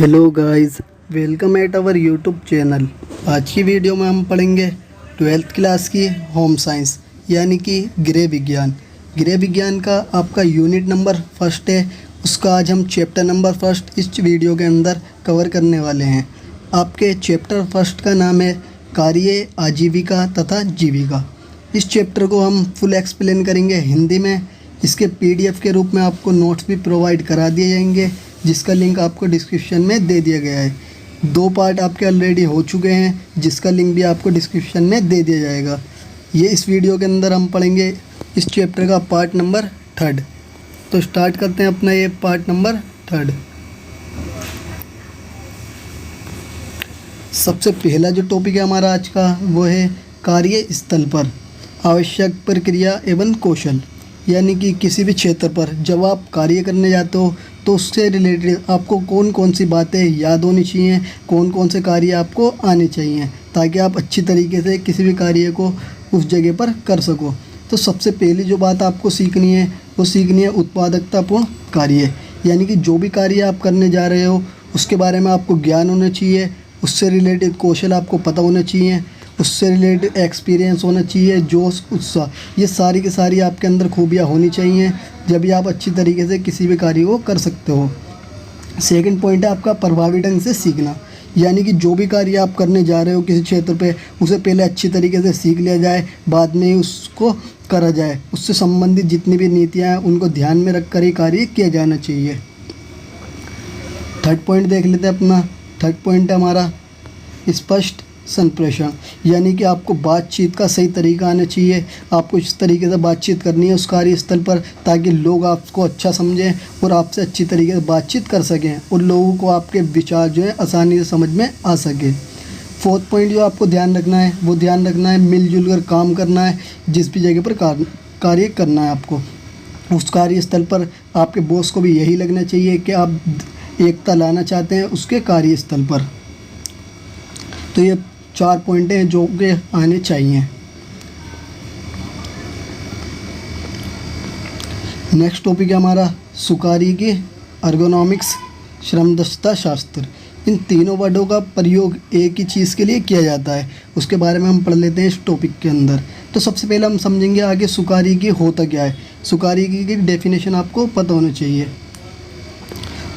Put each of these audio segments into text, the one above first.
Hello guys, welcome at our YouTube channel. आज की video में हम पढ़ेंगे 12th क्लास की होम साइंस यानी कि गृह विज्ञान। गृह विज्ञान का आपका यूनिट नंबर फर्स्ट है, उसका आज हम चैप्टर नंबर फर्स्ट इस वीडियो के अंदर कवर करने वाले हैं। आपके चैप्टर फर्स्ट का नाम है कार्य, आजीविका तथा जीविका। इस चैप्टर को हम फुल एक्सप्लेन करेंगे हिंदी में। इसके PDF के रूप में आपको नोट्स भी प्रोवाइड करा दिए जाएंगे, जिसका लिंक आपको डिस्क्रिप्शन में दे दिया गया है। 2 पार्ट आपके ऑलरेडी हो चुके हैं, जिसका लिंक भी आपको डिस्क्रिप्शन में दे दिया जाएगा। ये इस वीडियो के अंदर हम पढ़ेंगे इस चैप्टर का पार्ट नंबर 3। तो स्टार्ट करते हैं अपना ये पार्ट नंबर 3। सबसे पहला जो टॉपिक है हमारा आज का, वो है कार्यस्थल पर आवश्यक प्रक्रिया एवं कौशल। यानी कि किसी भी क्षेत्र पर जब आप कार्य करने जाते हो तो उससे रिलेटेड आपको कौन कौन सी बातें याद होनी चाहिए, कौन कौन से कार्य आपको आने चाहिए, ताकि आप अच्छी तरीके से किसी भी कार्य को उस जगह पर कर सको। तो सबसे पहली जो बात आपको सीखनी है वो सीखनी है उत्पादकतापूर्ण कार्य। यानी कि जो भी कार्य आप करने जा रहे हो उसके बारे में आपको ज्ञान होना चाहिए, उससे रिलेटेड कौशल आपको पता होना चाहिए, उससे रिलेटेड एक्सपीरियंस होना चाहिए, जोश, उत्साह, ये सारी की सारी आपके अंदर खूबियाँ होनी चाहिए, जब भी आप अच्छी तरीके से किसी भी कार्य को कर सकते हो। सेकंड पॉइंट है आपका प्रभावी ढंग से सीखना। यानी कि जो भी कार्य आप करने जा रहे हो किसी क्षेत्र पे, उसे पहले अच्छी तरीके से सीख लिया जाए, बाद में ही उसको करा जाए। उससे संबंधित जितनी भी नीतियाँ हैं उनको ध्यान में रख कर ही कार्य किया जाना चाहिए। थर्ड पॉइंट देख लेते हैं अपना। थर्ड पॉइंट है हमारा स्पष्ट संप्रेषण। यानी कि आपको बातचीत का सही तरीका आना चाहिए। आपको इस तरीके से बातचीत करनी है उस कार्यस्थल पर, ताकि लोग आपको अच्छा समझें और आपसे अच्छी तरीके से बातचीत कर सकें और लोगों को आपके विचार जो है आसानी से समझ में आ सके। फोर्थ पॉइंट जो आपको ध्यान रखना है वो ध्यान रखना है मिलजुल कर काम करना है। जिस भी जगह पर कार्य करना है आपको, उस कार्यस्थल पर आपके बॉस को भी यही लगना चाहिए कि आप एकता लाना चाहते हैं उसके कार्यस्थल पर। तो ये 4 पॉइंट हैं जो के आने चाहिए। नेक्स्ट टॉपिक है हमारा सुकारी की अर्गोनॉमिक्स, श्रमदक्षता शास्त्र। इन तीनों वर्डों का प्रयोग एक ही चीज़ के लिए किया जाता है, उसके बारे में हम पढ़ लेते हैं इस टॉपिक के अंदर। तो सबसे पहले हम समझेंगे आगे सुकारी की होता क्या है। सुकारी की डेफिनेशन आपको पता होना चाहिए।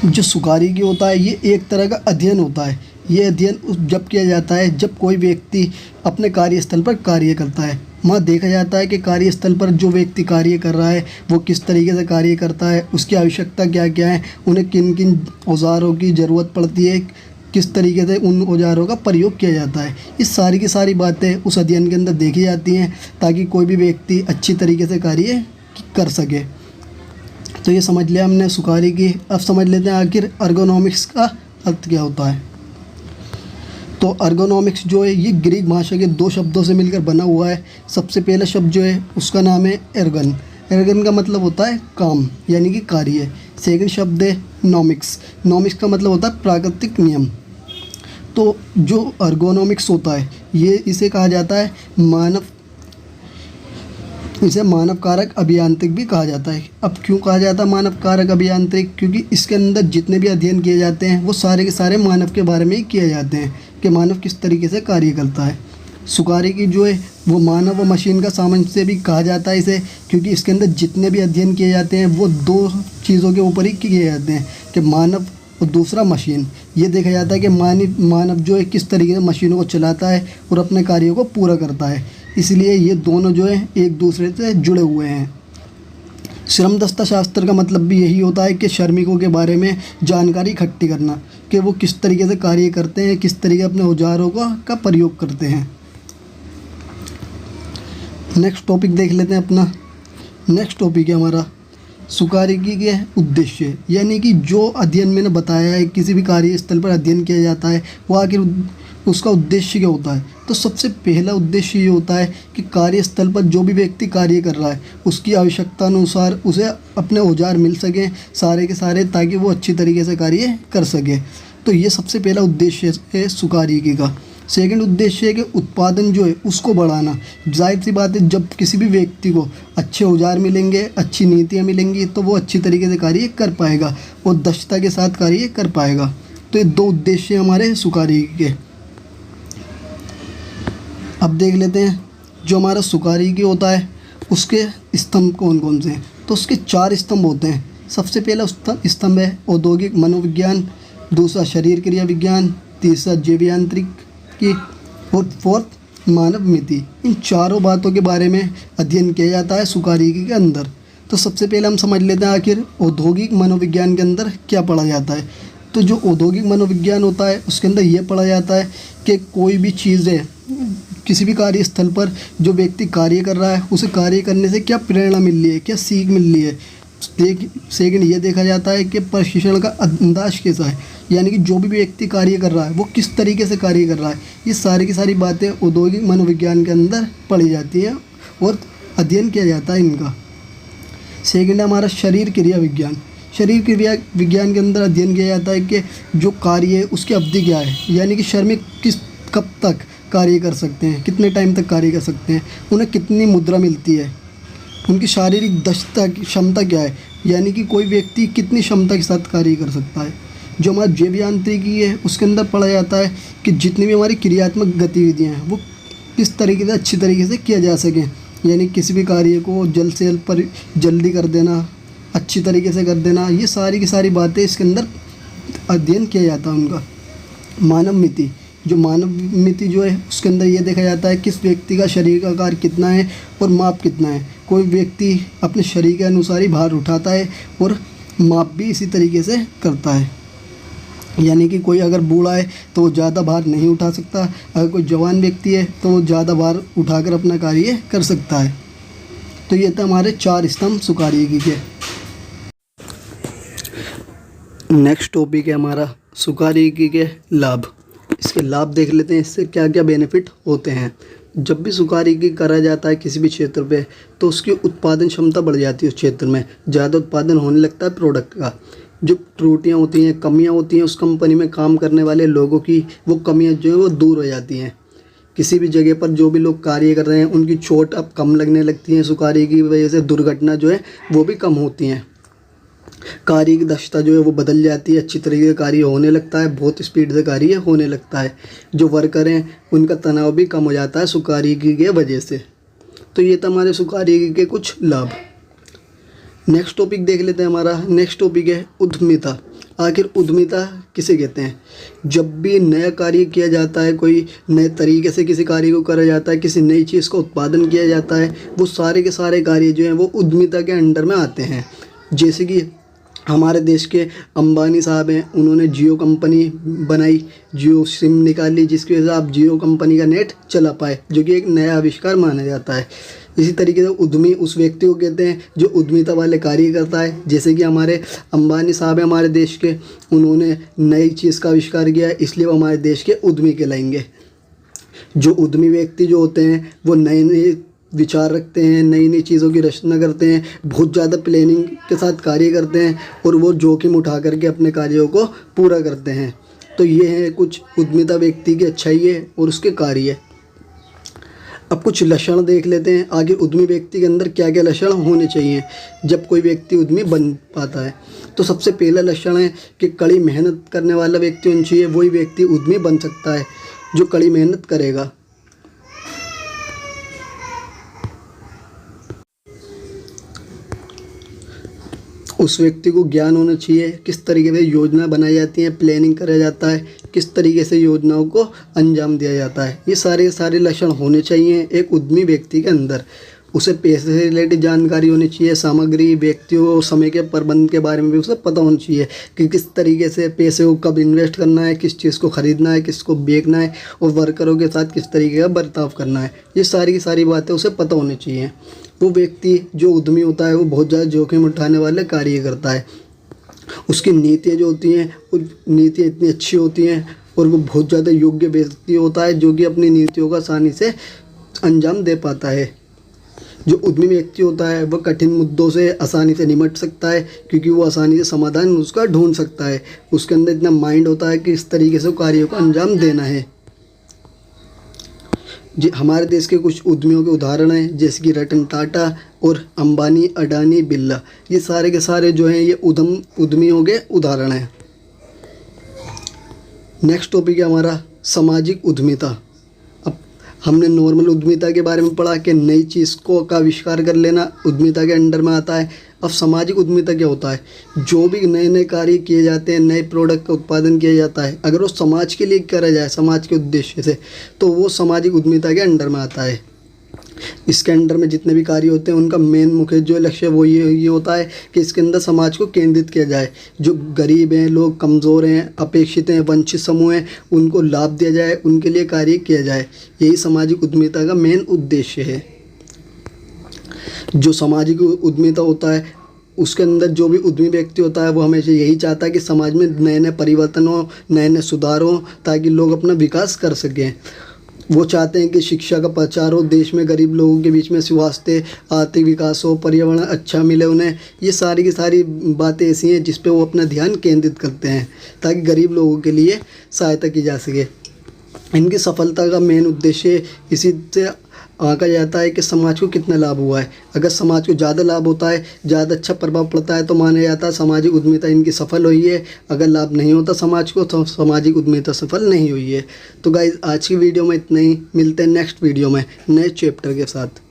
जो सुकारी की होता है ये एक तरह का अध्ययन होता है। ये अध्ययन जब किया जाता है जब कोई व्यक्ति अपने कार्यस्थल पर कार्य करता है। वहाँ देखा जाता है कि कार्यस्थल पर जो व्यक्ति कार्य कर रहा है वो किस तरीके से कार्य करता है, उसकी आवश्यकता क्या क्या है, उन्हें किन किन औजारों की ज़रूरत पड़ती है, किस तरीके से उन औजारों का प्रयोग किया जाता है। इस सारी की सारी बातें उस अध्ययन के अंदर देखी जाती हैं, ताकि कोई भी व्यक्ति अच्छी तरीके से कार्य कर सके। तो ये समझ लिया हमने सुकारी की। अब समझ लेते हैं आखिर अर्गोनॉमिक्स का अर्थ क्या होता है। तो अर्गोनॉमिक्स जो है ये ग्रीक भाषा के 2 शब्दों से मिलकर बना हुआ है। सबसे पहला शब्द जो है उसका नाम है एर्गन। एर्गन का मतलब होता है काम यानी कि कार्य। सेकंड शब्द है नॉमिक्स। नॉमिक्स का मतलब होता है प्राकृतिक नियम। तो जो अर्गोनॉमिक्स होता है ये इसे कहा जाता है इसे मानव कारक अभियांत्रिक भी कहा जाता है। अब क्यों कहा जाता है मानव कारक अभियांत्रिक? क्योंकि इसके अंदर जितने भी अध्ययन किए जाते हैं वो सारे के सारे मानव के बारे में ही किए जाते हैं कि मानव किस तरीके से कार्य करता है। सुकारी की जो है वो मानव व मशीन का सामंजस्य भी कहा जाता है इसे, क्योंकि इसके अंदर जितने भी अध्ययन किए जाते हैं वो 2 चीज़ों के ऊपर ही किए जाते हैं कि मानव और दूसरा मशीन। ये देखा जाता है कि मानव जो है किस तरीके से मशीनों को चलाता है और अपने कार्यों को पूरा करता है। इसलिए ये दोनों जो है एक दूसरे से जुड़े हुए हैं। श्रमदक्षता शास्त्र का मतलब भी यही होता है कि श्रमिकों के बारे में जानकारी इकट्ठी करना, कि वो किस तरीके से कार्य करते हैं, किस तरीके अपने औजारों का प्रयोग करते हैं। नेक्स्ट टॉपिक देख लेते हैं अपना। नेक्स्ट टॉपिक है हमारा सुकारिकी के उद्देश्य। यानी कि जो अध्ययन मैंने बताया है किसी भी कार्यस्थल पर अध्ययन किया जाता है वो आखिर उसका उद्देश्य क्या होता है। तो सबसे पहला उद्देश्य ये होता है कि कार्यस्थल पर जो भी व्यक्ति कार्य कर रहा है उसकी आवश्यकता अनुसार उसे अपने औजार मिल सकें सारे के सारे, ताकि वो अच्छी तरीके से कार्य कर सके। तो ये सबसे पहला उद्देश्य है सुकारिकी का। सेकंड उद्देश्य है कि उत्पादन जो है उसको बढ़ाना। जाहिर सी बात है जब किसी भी व्यक्ति को अच्छे औजार मिलेंगे, अच्छी नीतियाँ मिलेंगी, तो वो अच्छी तरीके से कार्य कर पाएगा और दक्षता के साथ कार्य कर पाएगा। तो ये दो उद्देश्य हैं हमारे सुकार्यिकी के। अब देख लेते हैं जो हमारा सुकार्यिकी होता है उसके स्तंभ कौन कौन से हैं। तो उसके 4 स्तंभ होते हैं। सबसे पहला स्तंभ है औद्योगिक मनोविज्ञान, दूसरा शरीर क्रिया विज्ञान, तीसरा जैव यांत्रिकी और फोर्थ मानव मिति। इन चारों बातों के बारे में अध्ययन किया जाता है सुकार्यिकी के अंदर। तो सबसे पहले हम समझ लेते हैं आखिर औद्योगिक मनोविज्ञान के अंदर क्या पढ़ा जाता है। तो जो औद्योगिक मनोविज्ञान होता है उसके अंदर ये पढ़ा जाता है कि कोई भी चीज़ है, किसी भी कार्यस्थल पर जो व्यक्ति कार्य कर रहा है उसे कार्य करने से क्या प्रेरणा मिल रही है, क्या सीख मिल रही है। सेकंड ये देखा जाता है कि प्रशिक्षण का अंदाज कैसा है, यानी कि जो भी व्यक्ति कार्य कर रहा है वो किस तरीके से कार्य कर रहा है। ये सारी की सारी बातें औद्योगिक मनोविज्ञान के अंदर पढ़ी जाती हैं और अध्ययन किया जाता है इनका। सेकंड है हमारा शरीर क्रिया विज्ञान। शरीर क्रिया विज्ञान के अंदर अध्ययन किया जाता है कि जो कार्य है उसकी अवधि क्या है, यानी कि शरीर में कब तक कार्य कर सकते हैं, कितने टाइम तक कार्य कर सकते हैं, उन्हें कितनी मुद्रा मिलती है, उनकी शारीरिक दक्षता क्षमता क्या है, यानी कि कोई व्यक्ति कितनी क्षमता के साथ कार्य कर सकता है। जो हमारा जैव यांत्रिकी है उसके अंदर पढ़ा जाता है कि जितनी भी हमारी क्रियात्मक गतिविधियाँ हैं वो किस तरीके से अच्छी तरीके से किया जा सकें, यानी किसी भी कार्य को जल्द से जल्द पर जल्दी कर देना, अच्छी तरीके से कर देना, ये सारी की सारी बातें इसके अंदर अध्ययन किया जाता है उनका। मानव मिति, जो मानव मिति जो है उसके अंदर ये देखा जाता है किस व्यक्ति का शरीर का आकार कितना है और माप कितना है। कोई व्यक्ति अपने शरीर के अनुसार ही भार उठाता है और माप भी इसी तरीके से करता है, यानी कि कोई अगर बूढ़ा है तो वो ज़्यादा भार नहीं उठा सकता, अगर कोई जवान व्यक्ति है तो वो ज़्यादा भार उठाकर अपना कार्य कर सकता है। तो ये था हमारे 4 स्तंभ सुकार्यिकी के। नेक्स्ट टॉपिक है हमारा सुकार्यिकी के लाभ। इसके लाभ देख लेते हैं, इससे क्या क्या बेनिफिट होते हैं। जब भी सुकार्यिकी करा जाता है किसी भी क्षेत्र पे तो उसकी उत्पादन क्षमता बढ़ जाती है, उस क्षेत्र में ज़्यादा उत्पादन होने लगता है प्रोडक्ट का। जो त्रुटियाँ होती हैं, कमियाँ होती हैं उस कंपनी में काम करने वाले लोगों की, वो कमियाँ जो है वो दूर हो जाती हैं। किसी भी जगह पर जो भी लोग कार्य कर रहे हैं उनकी चोट अब कम लगने लगती है, सुकार्यिकी की वजह से दुर्घटना जो है वो भी कम होती हैं। कार्य की दक्षता जो है वो बदल जाती है, अच्छी तरीके से कार्य होने लगता है, बहुत स्पीड से कार्य होने लगता है। जो वर्कर हैं उनका तनाव भी कम हो जाता है सुकार्यिकी की वजह से। तो ये था हमारे सुकार्यिकी के कुछ लाभ। नेक्स्ट टॉपिक देख लेते हैं। हमारा नेक्स्ट टॉपिक है उद्यमिता। आखिर उद्यमिता किसे कहते हैं? जब भी नया कार्य किया जाता है, कोई नए तरीके से किसी कार्य को करा जाता है, किसी नई चीज़ का उत्पादन किया जाता है, वो सारे के सारे कार्य जो हैं वो उद्यमिता के अंडर में आते हैं। जैसे कि हमारे देश के अंबानी साहब हैं, उन्होंने जियो कंपनी बनाई, जियो सिम निकाली, जिसकी वजह से आप जियो कंपनी का नेट चला पाए, जो कि एक नया आविष्कार माना जाता है। इसी तरीके से उद्यमी उस व्यक्ति को कहते हैं जो उद्यमिता वाले कार्य करता है। जैसे कि हमारे अंबानी साहब हैं हमारे देश के, उन्होंने नई चीज़ का आविष्कार किया है, इसलिए वो हमारे देश के उद्यमी कहलाएंगे। जो उद्यमी व्यक्ति जो होते हैं वो नए नए विचार रखते हैं, नई नई चीज़ों की रचना करते हैं, बहुत ज़्यादा प्लानिंग के साथ कार्य करते हैं और वो जोखिम उठा करके अपने कार्यों को पूरा करते हैं। तो ये है कुछ उद्यमिता व्यक्ति की अच्छाई है और उसके कार्य। अब कुछ लक्षण देख लेते हैं आगे उद्यमी व्यक्ति के अंदर क्या क्या लक्षण होने चाहिए जब कोई व्यक्ति उद्यमी बन पाता है। तो सबसे पहला लक्षण है कि कड़ी मेहनत करने वाला व्यक्ति होना चाहिए। वही व्यक्ति उद्यमी बन सकता है जो कड़ी मेहनत करेगा। उस व्यक्ति को ज्ञान होना चाहिए किस तरीके से योजना बनाई जाती है, प्लानिंग करा जाता है, किस तरीके से योजनाओं को अंजाम दिया जाता है। ये सारे लक्षण होने चाहिए एक उद्यमी व्यक्ति के अंदर। उसे पैसे से रिलेटेड जानकारी होनी चाहिए, सामग्री, व्यक्तियों और समय के प्रबंध के बारे में भी उसे पता होना चाहिए कि किस तरीके से पैसे को कब इन्वेस्ट करना है, किस चीज़ को ख़रीदना है, किसको बेचना है और वर्करों के साथ किस तरीके का बर्ताव करना है। ये सारी की सारी बातें उसे पता होनी चाहिए। वो व्यक्ति जो उद्यमी होता है वो बहुत ज़्यादा जोखिम उठाने वाले कार्य करता है। उसकी नीतियाँ जो होती हैं वो नीतियाँ इतनी अच्छी होती हैं और वो बहुत ज़्यादा योग्य व्यक्ति होता है जो कि अपनी नीतियों का आसानी से अंजाम दे पाता है। जो उद्यमी व्यक्ति होता है वह कठिन मुद्दों से आसानी से निपट सकता है क्योंकि वो आसानी से समाधान उसका ढूंढ सकता है। उसके अंदर इतना माइंड होता है कि इस तरीके से कार्यों को अंजाम देना है। जी हमारे देश के कुछ उद्यमियों के उदाहरण हैं जैसे कि रतन टाटा और अंबानी, अडानी, बिरला। ये सारे के सारे जो हैं ये उद्यमियों के उदाहरण हैं। नेक्स्ट टॉपिक है हमारा सामाजिक उद्यमिता। अब हमने नॉर्मल उद्यमिता के बारे में पढ़ा कि नई चीज़ को का आविष्कार कर लेना उद्यमिता के अंडर में आता है। अब सामाजिक उद्यमिता क्या होता है? जो भी नए नए कार्य किए जाते हैं, नए प्रोडक्ट का उत्पादन किया जाता है, अगर वो समाज के लिए करा जाए, समाज के उद्देश्य से, तो वो सामाजिक उद्यमिता के अंडर में आता है। इसके अंडर में जितने भी कार्य होते हैं उनका मेन मुख्य जो लक्ष्य वो ये होता है कि इसके अंदर समाज को केंद्रित किया जाए। जो गरीब हैं, लोग कमज़ोर हैं, अपेक्षित हैं, वंचित समूह हैं, उनको लाभ दिया जाए, उनके लिए कार्य किया जाए। यही सामाजिक उद्यमिता का मेन उद्देश्य है। जो सामाजिक उद्यमिता होता है उसके अंदर जो भी उद्यमी व्यक्ति होता है वो हमेशा यही चाहता है कि समाज में नए नए परिवर्तन हो, नए नए सुधार हो, ताकि लोग अपना विकास कर सकें। वो चाहते हैं कि शिक्षा का प्रचार हो, देश में गरीब लोगों के बीच में स्वास्थ्य, आर्थिक विकास हो, पर्यावरण अच्छा मिले उन्हें। ये सारी की सारी बातें ऐसी हैं जिस पे वो अपना ध्यान केंद्रित करते हैं ताकि गरीब लोगों के लिए सहायता की जा सके। इनकी सफलता का मेन उद्देश्य इसी से आंका जाता है कि समाज को कितना लाभ हुआ है। अगर समाज को ज़्यादा लाभ होता है, ज़्यादा अच्छा प्रभाव पड़ता है, तो माना जाता है सामाजिक उद्यमिता इनकी सफल हुई है। अगर लाभ नहीं होता समाज को तो सामाजिक उद्यमिता सफल नहीं हुई है। तो गाइस आज की वीडियो में इतना ही। मिलते हैं नेक्स्ट वीडियो में नए चैप्टर के साथ।